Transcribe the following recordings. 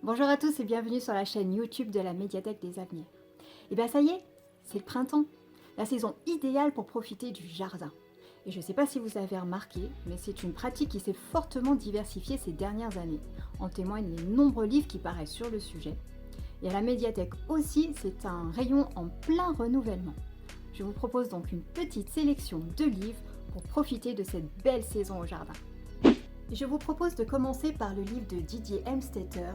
Bonjour à tous et bienvenue sur la chaîne YouTube de la Médiathèque des Avenirs. Et bien ça y est, c'est le printemps, la saison idéale pour profiter du jardin. Et je ne sais pas si vous avez remarqué, mais c'est une pratique qui s'est fortement diversifiée ces dernières années. En témoignent les nombreux livres qui paraissent sur le sujet. Et à la Médiathèque aussi, c'est un rayon en plein renouvellement. Je vous propose donc une petite sélection de livres pour profiter de cette belle saison au jardin. Et je vous propose de commencer par le livre de Didier Helmstetter,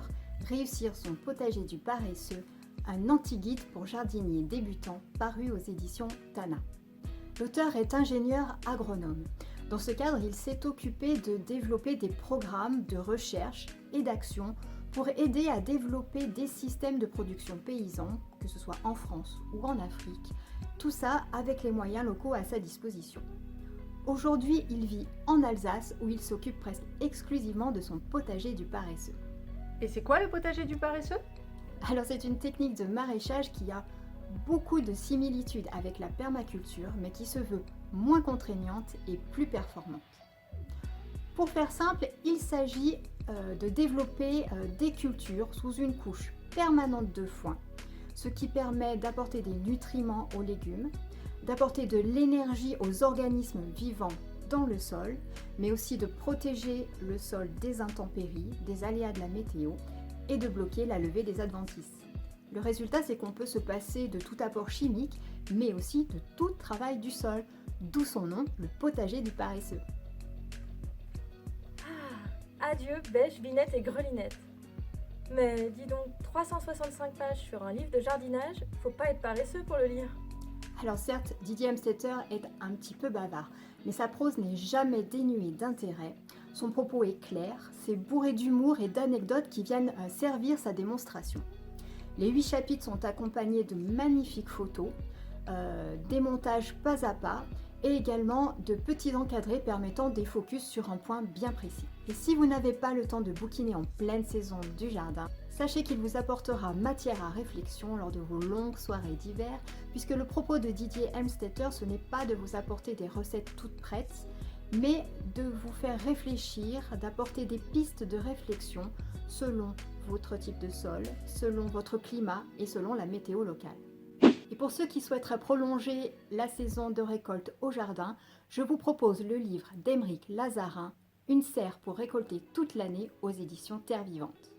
Réussir son potager du paresseux, un anti-guide pour jardiniers débutants paru aux éditions Tana. L'auteur est ingénieur agronome. Dans ce cadre, il s'est occupé de développer des programmes de recherche et d'action pour aider à développer des systèmes de production paysans, que ce soit en France ou en Afrique, tout ça avec les moyens locaux à sa disposition. Aujourd'hui, il vit en Alsace où il s'occupe presque exclusivement de son potager du paresseux. Et c'est quoi le potager du paresseux? Alors c'est une technique de maraîchage qui a beaucoup de similitudes avec la permaculture, mais qui se veut moins contraignante et plus performante. Pour faire simple, il s'agit de développer des cultures sous une couche permanente de foin, ce qui permet d'apporter des nutriments aux légumes, d'apporter de l'énergie aux organismes vivants dans le sol, mais aussi de protéger le sol des intempéries, des aléas de la météo et de bloquer la levée des adventices. Le résultat, c'est qu'on peut se passer de tout apport chimique, mais aussi de tout travail du sol, d'où son nom, le potager du paresseux. Adieu, bêche, binette et grelinette. Mais dis donc, 365 pages sur un livre de jardinage, faut pas être paresseux pour le lire. Alors certes, Didier Helmstetter est un petit peu bavard, mais sa prose n'est jamais dénuée d'intérêt. Son propos est clair, c'est bourré d'humour et d'anecdotes qui viennent servir sa démonstration. Les 8 chapitres sont accompagnés de magnifiques photos, des montages pas à pas et également de petits encadrés permettant des focus sur un point bien précis. Et si vous n'avez pas le temps de bouquiner en pleine saison du jardin, sachez qu'il vous apportera matière à réflexion lors de vos longues soirées d'hiver, puisque le propos de Didier Helmstetter, ce n'est pas de vous apporter des recettes toutes prêtes, mais de vous faire réfléchir, d'apporter des pistes de réflexion selon votre type de sol, selon votre climat et selon la météo locale. Et pour ceux qui souhaiteraient prolonger la saison de récolte au jardin, je vous propose le livre d'Aymeric Lazarin, Une serre pour récolter toute l'année aux éditions Terre Vivante.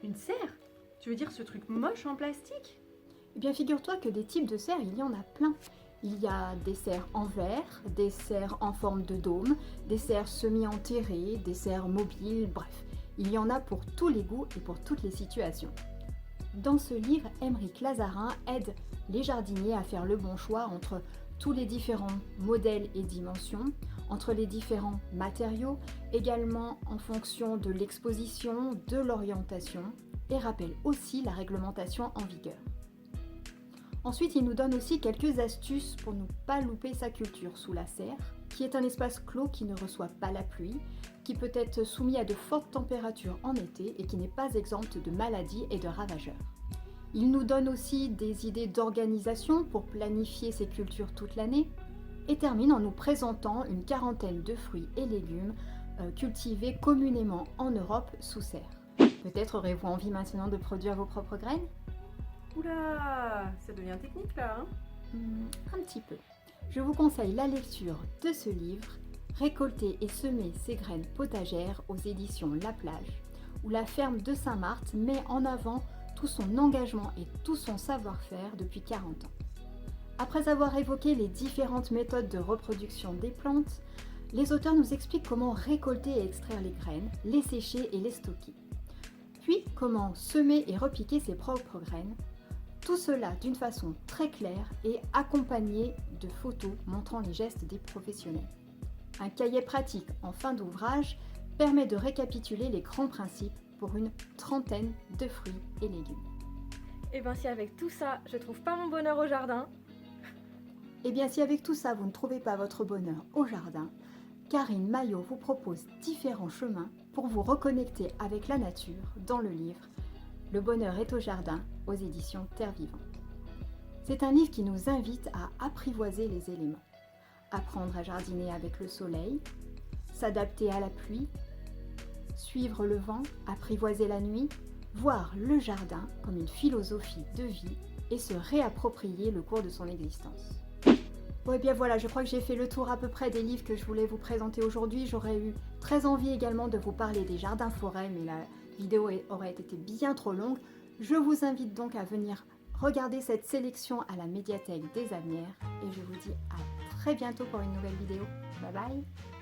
Une serre? Tu veux dire ce truc moche en plastique? Eh bien, figure-toi que des types de serres, il y en a plein. Il y a des serres en verre, des serres en forme de dôme, des serres semi-enterrées, des serres mobiles, bref. Il y en a pour tous les goûts et pour toutes les situations. Dans ce livre, Aymeric Lazarin aide les jardiniers à faire le bon choix entre tous les différents modèles et dimensions, entre les différents matériaux, également en fonction de l'exposition, de l'orientation, et rappelle aussi la réglementation en vigueur. Ensuite, il nous donne aussi quelques astuces pour ne pas louper sa culture sous la serre, qui est un espace clos qui ne reçoit pas la pluie, qui peut être soumis à de fortes températures en été et qui n'est pas exempte de maladies et de ravageurs. Il nous donne aussi des idées d'organisation pour planifier ses cultures toute l'année et termine en nous présentant une quarantaine de fruits et légumes cultivés communément en Europe sous serre. Peut-être aurez-vous envie maintenant de produire vos propres graines ? Oula, ça devient technique là, hein? Un petit peu. Je vous conseille la lecture de ce livre, Récolter et semer ses graines potagères aux éditions La Plage, où la ferme de Saint-Marthe met en avant tout son engagement et tout son savoir-faire depuis 40 ans. Après avoir évoqué les différentes méthodes de reproduction des plantes, les auteurs nous expliquent comment récolter et extraire les graines, les sécher et les stocker. Puis comment semer et repiquer ses propres graines. Tout cela d'une façon très claire et accompagnée de photos montrant les gestes des professionnels. Un cahier pratique en fin d'ouvrage permet de récapituler les grands principes pour une trentaine de fruits et légumes. Et ben si avec tout ça, je trouve pas mon bonheur au jardin. Et bien si avec tout ça vous ne trouvez pas votre bonheur au jardin, Karine Maillot vous propose différents chemins pour vous reconnecter avec la nature dans le livre Le bonheur est au jardin aux éditions Terre Vivante. C'est un livre qui nous invite à apprivoiser les éléments, apprendre à jardiner avec le soleil, s'adapter à la pluie, suivre le vent, apprivoiser la nuit, voir le jardin comme une philosophie de vie et se réapproprier le cours de son existence. Bon et bien voilà, je crois que j'ai fait le tour à peu près des livres que je voulais vous présenter aujourd'hui. J'aurais eu très envie également de vous parler des jardins-forêts, mais la vidéo aurait été bien trop longue. Je vous invite donc à venir regarder cette sélection à la médiathèque des Asnières et je vous dis à très bientôt pour une nouvelle vidéo. Bye bye!